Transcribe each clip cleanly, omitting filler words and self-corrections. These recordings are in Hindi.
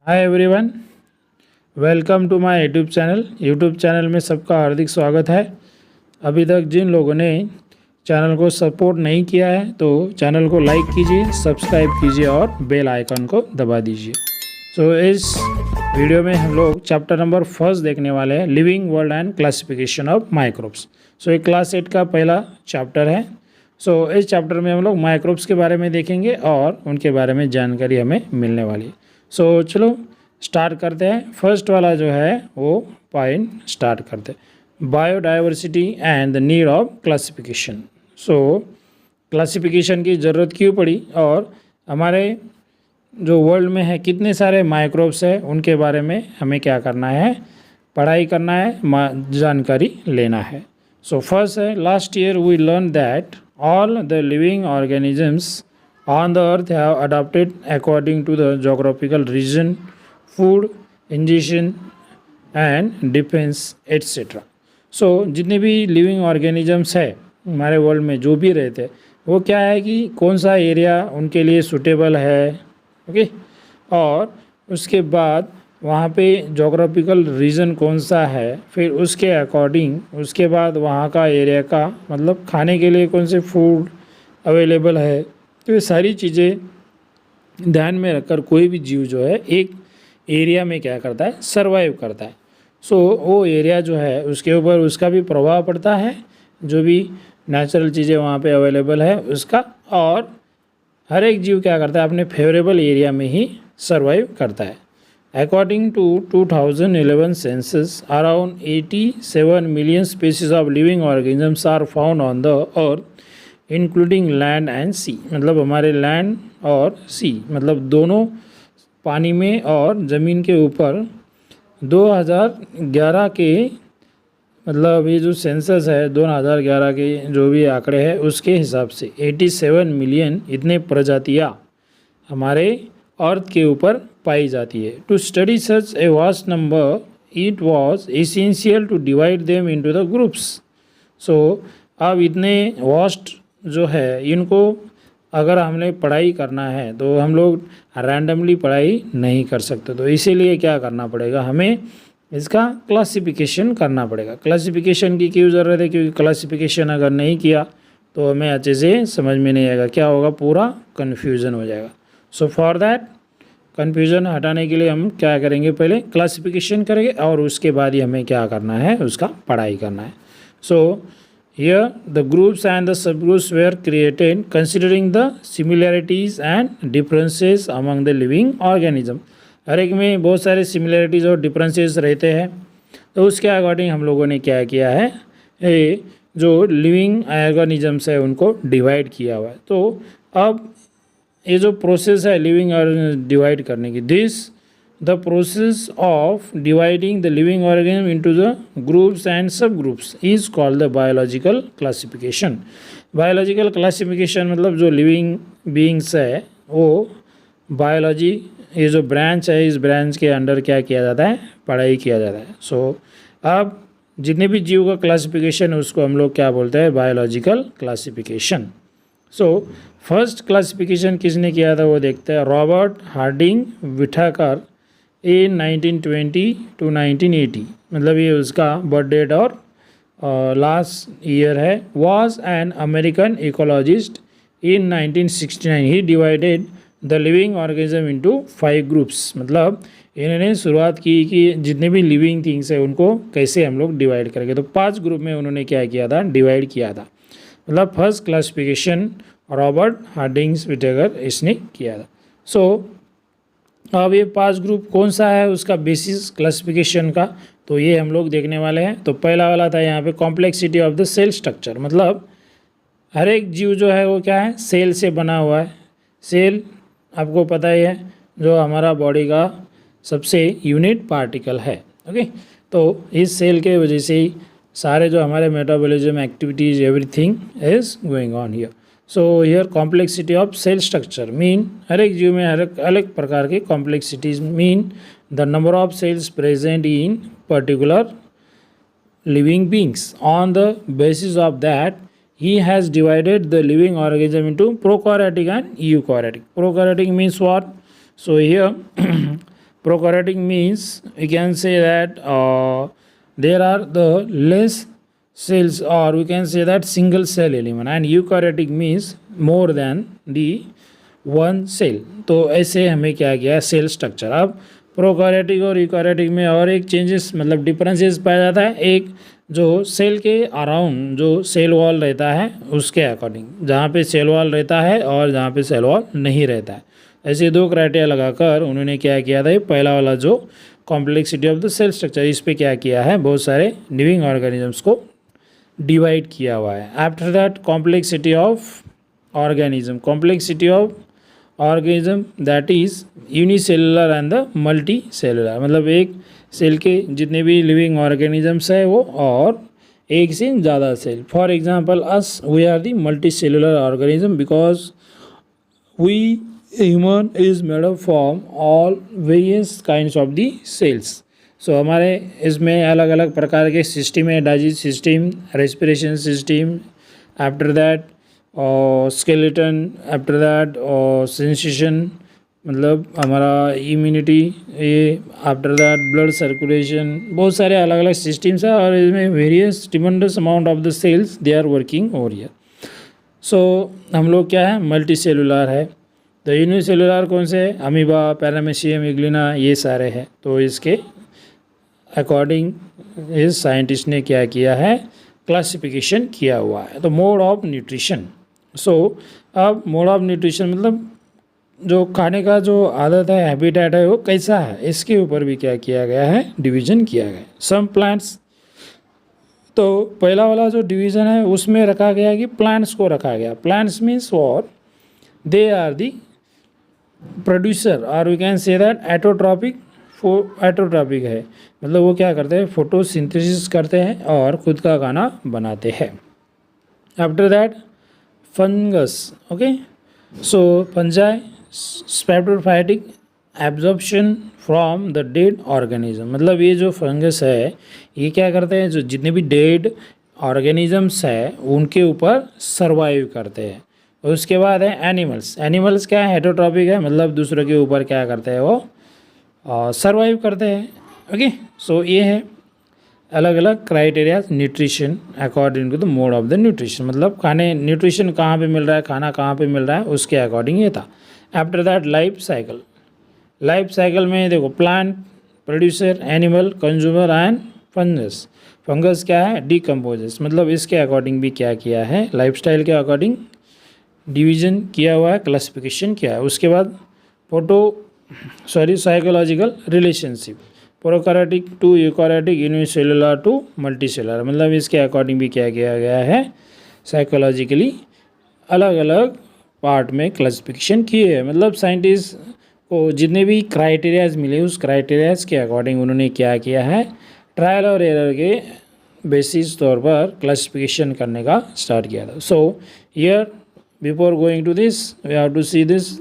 Hi everyone, welcome to my YouTube channel. YouTube channel में सबका हार्दिक स्वागत है। अभी तक जिन लोगों ने चैनल को सपोर्ट नहीं किया है तो चैनल को लाइक कीजिए, सब्सक्राइब कीजिए और बेल आइकन को दबा दीजिए। इस वीडियो में हम लोग चैप्टर नंबर फर्स्ट देखने वाले हैं, living world and classification of microbes. ये क्लास 8 का पहला चैप्टर है। इस चैप्टर में हम लोग माइक्रोब्स के बारे में देखेंगे और उनके बारे में जानकारी हमें मिलने वाली है। चलो स्टार्ट करते हैं। फर्स्ट वाला जो है वो पॉइंट स्टार्ट करते हैं, biodiversity and the need of classification. Classification की ज़रूरत क्यों पड़ी और हमारे जो वर्ल्ड में है कितने सारे माइक्रोब्स है उनके बारे में हमें क्या करना है, पढ़ाई करना है, जानकारी लेना है। फर्स्ट है, last year we learn that all the living organisms on the earth have adapted according to the geographical region, food, ingestion and defense etc. जितने भी लिविंग ऑर्गेनिजम्स है हमारे वर्ल्ड में जो भी रहते हैं वो क्या है कि कौन सा एरिया उनके लिए सूटेबल है, ओके, और उसके बाद वहाँ पे जोग्राफिकल रीजन कौन सा है, फिर उसके अकॉर्डिंग उसके बाद वहाँ का एरिया का मतलब खाने के लिए कौन से फूड अवेलेबल है। तो ये सारी चीज़ें ध्यान में रखकर कोई भी जीव जो है एक एरिया में क्या करता है, सरवाइव करता है। वो एरिया जो है उसके ऊपर उसका भी प्रभाव पड़ता है, जो भी नेचुरल चीज़ें वहाँ पे अवेलेबल है उसका, और हर एक जीव क्या करता है अपने फेवरेबल एरिया में ही सरवाइव करता है। According to 2011 census, around 87 million species of living organisms are found on the earth, including land and sea। मतलब हमारे लैंड और सी मतलब दोनों पानी में और ज़मीन के ऊपर 2011 के मतलब ये जो सेंसस है 2011 के जो भी आंकड़े हैं उसके हिसाब से 87 मिलियन इतने प्रजातियाँ हमारे अर्थ के ऊपर पाई जाती है। To study such a vast number it was essential to divide them into the groups. अब इतने वास्ट जो है इनको अगर हमने पढ़ाई करना है तो हम लोग रैंडमली पढ़ाई नहीं कर सकते, तो इसीलिए क्या करना पड़ेगा, हमें इसका क्लासिफिकेशन करना पड़ेगा। क्लासिफिकेशन की क्यों ज़रूरत है, क्योंकि क्लासिफिकेशन अगर नहीं किया तो हमें अच्छे से समझ में नहीं आएगा, क्या होगा, पूरा कन्फ्यूज़न हो जाएगा। फॉर दैट कन्फ्यूज़न हटाने के लिए हम क्या करेंगे, पहले क्लासिफिकेशन करेंगे और उसके बाद ही हमें क्या करना है, उसका पढ़ाई करना है। Here the groups and the sub groups were created considering the similarities and differences among the living organism. हर एक में बहुत सारे सिमिलैरिटीज़ और डिफरेंसेस रहते हैं, तो उसके अकॉर्डिंग हम लोगों ने क्या किया है, ये जो लिविंग ऑर्गेनिजम्स है उनको डिवाइड किया हुआ है। तो अब ये जो प्रोसेस है लिविंग और डिवाइड करने की, this the process of dividing the living organism into the groups and sub groups is called the biological classification. Biological classification मतलब जो लिविंग बीइंग्स है वो बायोलॉजी, ये जो ब्रांच है इस ब्रांच के अंडर क्या किया जाता है, पढ़ाई किया जाता है। अब जितने भी जीव का क्लासिफिकेशन है उसको हम लोग क्या बोलते हैं, बायोलॉजिकल क्लासिफिकेशन। फर्स्ट क्लासिफिकेशन किसने किया था वो देखते हैं, रॉबर्ट हार्डिंग विठाकर इन 1920 टू 1980, मतलब ये उसका बर्थ डेट और लास्ट ईयर है। Was an American ecologist in 1969, he divided the living organism into 5 groups. मतलब इन्होंने शुरुआत की कि जितने भी लिविंग थिंग्स है उनको कैसे हम लोग डिवाइड करेंगे, तो 5 ग्रुप में उन्होंने क्या किया था, डिवाइड किया था। मतलब फर्स्ट क्लासिफिकेशन रॉबर्ट हार्डिंग्स विटेगर इसने किया था। अब ये 5 ग्रुप कौन सा है उसका बेसिस क्लासिफिकेशन का, तो ये हम लोग देखने वाले हैं। तो पहला वाला था यहाँ पे complexity of the cell structure, मतलब हर एक जीव जो है वो क्या है, सेल से बना हुआ है। सेल आपको पता ही है जो हमारा बॉडी का सबसे यूनिट पार्टिकल है, ओके। तो इस सेल के वजह से ही सारे जो हमारे metabolism activities everything is going on here. Here complexity of cell structure mean हर एक जीव में हर एक अलग प्रकार के complexities mean the number of cells present in particular living beings. On the basis of that he has divided the living organism into prokaryotic and eukaryotic. Prokaryotic means what? So here Prokaryotic means we can say that there are the less cells, or we can say that single cell element, and eukaryotic means more than the one cell. तो ऐसे हमें क्या किया सेल स्ट्रक्चर। अब प्रोकार्योटिक और यूकार्योटिक में और एक चेंजेस मतलब डिफरेंसेस पाया जाता है। एक जो सेल के अराउंड जो सेल वॉल रहता है उसके अकॉर्डिंग, जहाँ पे सेल वॉल रहता है और जहाँ पे सेल वॉल नहीं रहता है, ऐसे दो क्राइटेरिया लगाकर उन्होंने क्या किया था, पहला वाला जो complexity of the cell structure, इस पे क्या किया है, बहुत सारे लिविंग ऑर्गेनिजम्स को डिवाइड किया हुआ है। After that complexity of organism, complexity of organism that is unicellular and the multi cellular, मतलब एक सेल के जितने भी लिविंग ऑर्गेनिजम्स है वो और एक से ज़्यादा cell. For example as we are the multi cellular organism because we human is made up from all various kinds of the cells. So हमारे इसमें अलग अलग प्रकार के सिस्टम है, digest system, respiration system, after that skeleton, after that sensation मतलब हमारा इम्यूनिटी, ये आफ्टर दैट ब्लड सर्कुलेशन, बहुत सारे अलग अलग सिस्टम्स है और इसमें various tremendous amount of the cells they are working over here. So हम लोग क्या है मल्टी सेलुलर है। तो यूनिसेलुलर कौन से है, अमीबा, पैरामीशियम, इग्लिना, ये सारे हैं। तो इसके अकॉर्डिंग इस साइंटिस्ट ने क्या किया है, क्लासिफिकेशन किया हुआ है। तो मोड ऑफ न्यूट्रिशन, सो अब मोड ऑफ न्यूट्रिशन मतलब जो खाने का जो आदत है, हैबिटेट है, वो कैसा है, इसके ऊपर भी क्या किया गया है, डिवीजन किया गया है। सम प्लांट्स, तो पहला वाला जो डिवीज़न है उसमें रखा गया कि प्लांट्स को रखा गया। Plants means what, they are the producer और we can say that autotrophic, autotrophic है मतलब वो क्या करते हैं, फोटोसिंथेसिस करते हैं और खुद का खाना बनाते हैं। After that fungus, okay, so fungi saprophytic absorption from the dead organism, मतलब ये जो फंगस है ये क्या करते हैं, जो जितने भी डेड ऑर्गेनिजम्स है उनके ऊपर सर्वाइव करते हैं। उसके बाद है एनिमल्स, एनिमल्स क्या है, हेटरोट्रॉपिक है मतलब दूसरों के ऊपर क्या करते हैं वो सर्वाइव करते हैं। ओके, सो ये है अलग अलग criteria nutrition according to the mode of the nutrition, मतलब खाने न्यूट्रिशन कहाँ पे मिल रहा है, खाना कहाँ पे मिल रहा है, उसके अकॉर्डिंग ये था। After that life cycle, life cycle में देखो plant, producer, animal, consumer and fungus. Fungus क्या है, डिकम्पोजर्स, मतलब इसके अकॉर्डिंग भी क्या किया है, लाइफस्टाइल के अकॉर्डिंग डिवीज़न किया हुआ है, क्लासिफिकेशन किया है। उसके बाद psychological relationship, prokaryotic to eukaryotic, unicellular to multicellular, मतलब इसके अकॉर्डिंग भी क्या किया गया है, साइकोलॉजिकली अलग अलग पार्ट में क्लासिफिकेशन किए हैं। मतलब साइंटिस्ट को जितने भी क्राइटेरियाज मिले उस क्राइटेरियाज के अकॉर्डिंग उन्होंने क्या किया है, ट्रायल और एरर के बेसिस तौर पर क्लासिफिकेशन करने का स्टार्ट किया था। So here before going to this we have to see this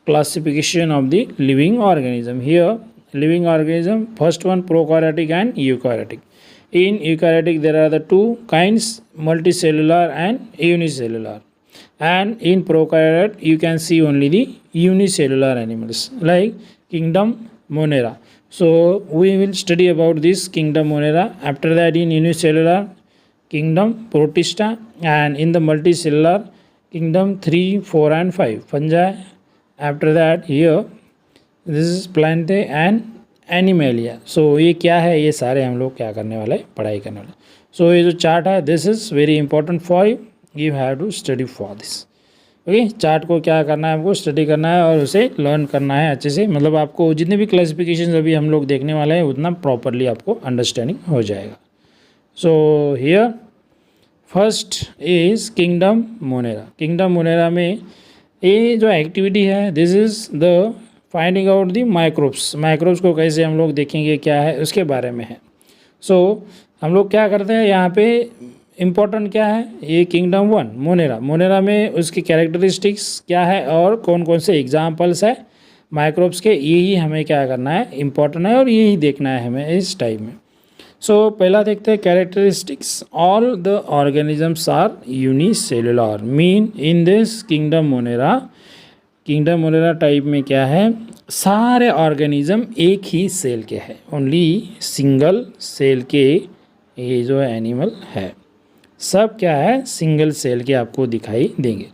classification of the living organism. Here living organism, first one prokaryotic and eukaryotic. In eukaryotic there are the two kinds, multicellular and unicellular, and in prokaryote you can see only the unicellular animals like kingdom Monera. So we will study about this kingdom Monera. After that in unicellular kingdom Protista, and in the multicellular kingdom 3, 4 and 5 fungi. After that here this is plantae and animalia. So ये क्या है, ये सारे हम लोग क्या करने वाले, पढ़ाई करने वाले। सो ये जो चार्ट है this is very important for you, you have to study for this. Okay, chart को क्या करना है, आपको स्टडी करना है और उसे लर्न करना है अच्छे से, मतलब आपको जितने भी क्लासिफिकेशन अभी हम लोग देखने वाले हैं उतना प्रॉपरली आपको अंडरस्टैंडिंग हो जाएगा। So here first is kingdom Monera. Kingdom Monera में ये जो एक्टिविटी है this is the finding out the microbes, microbes को कैसे हम लोग देखेंगे क्या है उसके बारे में है। सो हम लोग क्या करते हैं यहाँ पे, इम्पोर्टेंट क्या है, ये किंगडम 1 मोनेरा, मोनेरा में उसकी कैरेक्टरिस्टिक्स क्या है और कौन कौन से एग्जाम्पल्स है माइक्रोब्स के, यही हमें क्या करना है, इम्पोर्टेंट है और यही देखना है हमें इस टाइम में। सो पहला देखते हैं characteristics, all the organisms are unicellular, mean in this kingdom Monera, kingdom Monera type में क्या है, सारे ऑर्गेनिज्म एक ही सेल के हैं, ओनली सिंगल सेल के ये जो एनिमल है, सब क्या है सिंगल सेल के आपको दिखाई देंगे।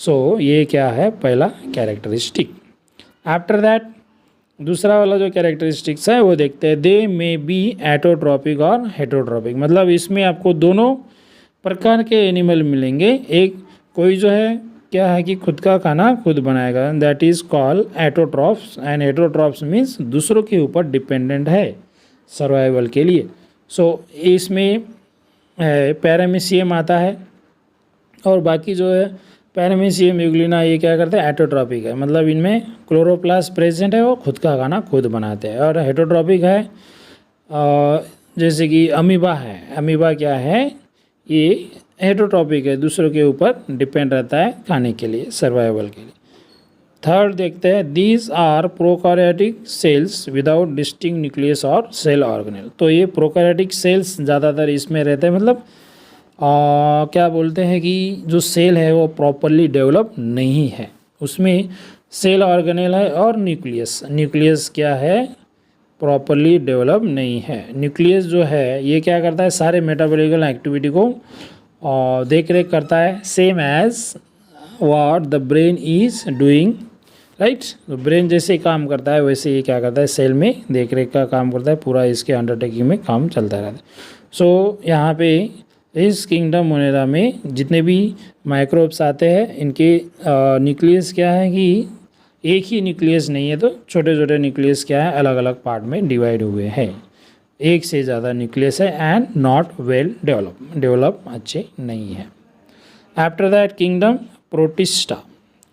सो ये क्या है पहला कैरेक्टरिस्टिक। आफ्टर दैट दूसरा वाला जो कैरेक्टरिस्टिक्स है वो देखते हैं। दे मे बी एटोट्रॉपिक और हेटरोट्रॉपिक, मतलब इसमें आपको दोनों प्रकार के एनिमल मिलेंगे। एक कोई जो है क्या है कि खुद का खाना खुद बनाएगा, that is called autotrophs, and autotrophs means दूसरों के ऊपर डिपेंडेंट है सर्वाइवल के लिए। सो इसमें पैरामीशियम आता है, और बाकी जो है पैरामीशियम यूग्लिना ये क्या करते हैं एटोट्रॉपिक है, मतलब इनमें क्लोरोप्लास्ट प्रेजेंट है, वो खुद का खाना खुद बनाते हैं। और हेटरोट्रॉपिक है जैसे कि अमीबा है, अमीबा क्या है ये हेटरोट्रॉपिक है, दूसरों के ऊपर डिपेंड रहता है खाने के लिए, सर्वाइवल के लिए। थर्ड देखते हैं, these are prokaryotic cells without distinct nucleus और सेल ऑर्गेनेल। तो ये प्रोकैरियोटिक सेल्स ज़्यादातर इसमें रहते हैं, मतलब क्या बोलते हैं कि जो सेल है वो प्रॉपरली डेवलप नहीं है, उसमें सेल ऑर्गेनेल है और न्यूक्लियस, न्यूक्लियस क्या है प्रॉपरली डेवलप नहीं है। न्यूक्लियस जो है ये क्या करता है सारे मेटाबॉलिकल एक्टिविटी को देख रेख करता है, same as what the brain is doing, right. तो ब्रेन जैसे काम करता है वैसे ये क्या करता है सेल में देख रेख का काम करता है, पूरा इसके अंडरटेकिंग में काम चलता रहता है। सो यहाँ पे इस किंगडम मोनेरा में जितने भी माइक्रोब्स आते हैं इनके न्यूक्लियस क्या है कि एक ही न्यूक्लियस नहीं है, तो छोटे छोटे न्यूक्लियस क्या है अलग अलग पार्ट में डिवाइड हुए हैं, एक से ज़्यादा न्यूक्लियस है एंड नॉट वेल डेवलप अच्छे नहीं है। After that kingdom protista,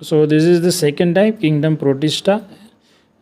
so this is the second type kingdom protista.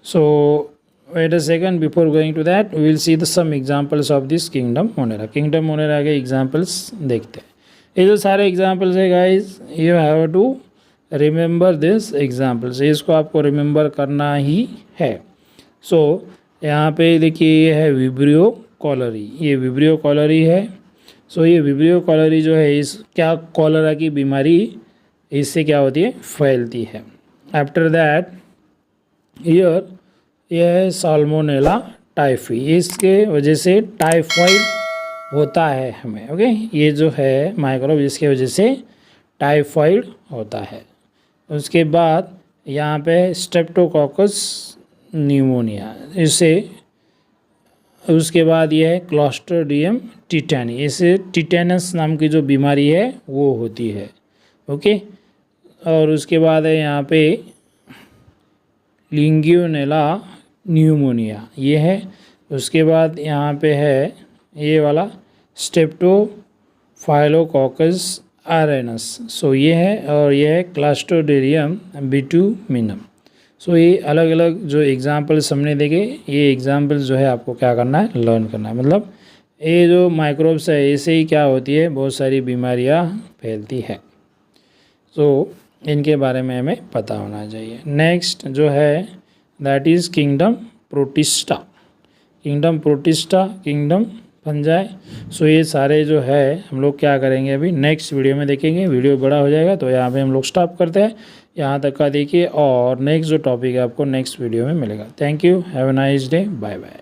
So wait a second, before going to that we will see the some examples of this kingdom monera। kingdom monera के examples देखते हैं। ये जो सारे examples है guys, you have to remember this examples, इसको आपको remember करना ही है। so यहाँ पे देखिए ये है विब्रियो कॉलरी, ये विब्रियो कॉलरी है। so ये विब्रियो कॉलरी जो है इस क्या कॉलरा की बीमारी इससे क्या होती है फैलती है। आफ्टर दैट ईयर यह है साल्मोनेला टाइफी, इसके वजह से टाइफाइड होता है हमें, ओके। ये जो है माइक्रोब इसके वजह से टाइफाइड होता है। उसके बाद यहाँ पे स्ट्रेप्टोकोकस न्यूमोनिया, इससे उसके बाद यह है क्लॉस्ट्रिडियम टिटैनी, इससे टिटेनस नाम की जो बीमारी है वो होती है, ओके। और उसके बाद है यहाँ पे लिंगियोनेला न्यूमोनिया ये है। उसके बाद यहाँ पे है ये वाला स्ट्रेप्टोफाइलोकोकस आरेनस, सो ये है, और ये है क्लस्ट्रिडियम बिटुमिनम। सो ये अलग अलग जो एग्जाम्पल्स हमने देखे, ये एग्जाम्पल्स जो है आपको क्या करना है लर्न करना है, मतलब ये जो माइक्रोब्स है ऐसे ही क्या होती है बहुत सारी बीमारियाँ फैलती है, सो इनके बारे में हमें पता होना चाहिए। नेक्स्ट जो है that is kingdom protista, kingdom protista, kingdom fungi. So ये सारे जो है हम लोग क्या करेंगे अभी नेक्स्ट वीडियो में देखेंगे, वीडियो बड़ा हो जाएगा तो यहाँ पे हम लोग स्टॉप करते हैं, यहाँ तक का देखिए, और नेक्स्ट जो टॉपिक है आपको नेक्स्ट वीडियो में मिलेगा। Thank you, have a nice day, bye bye.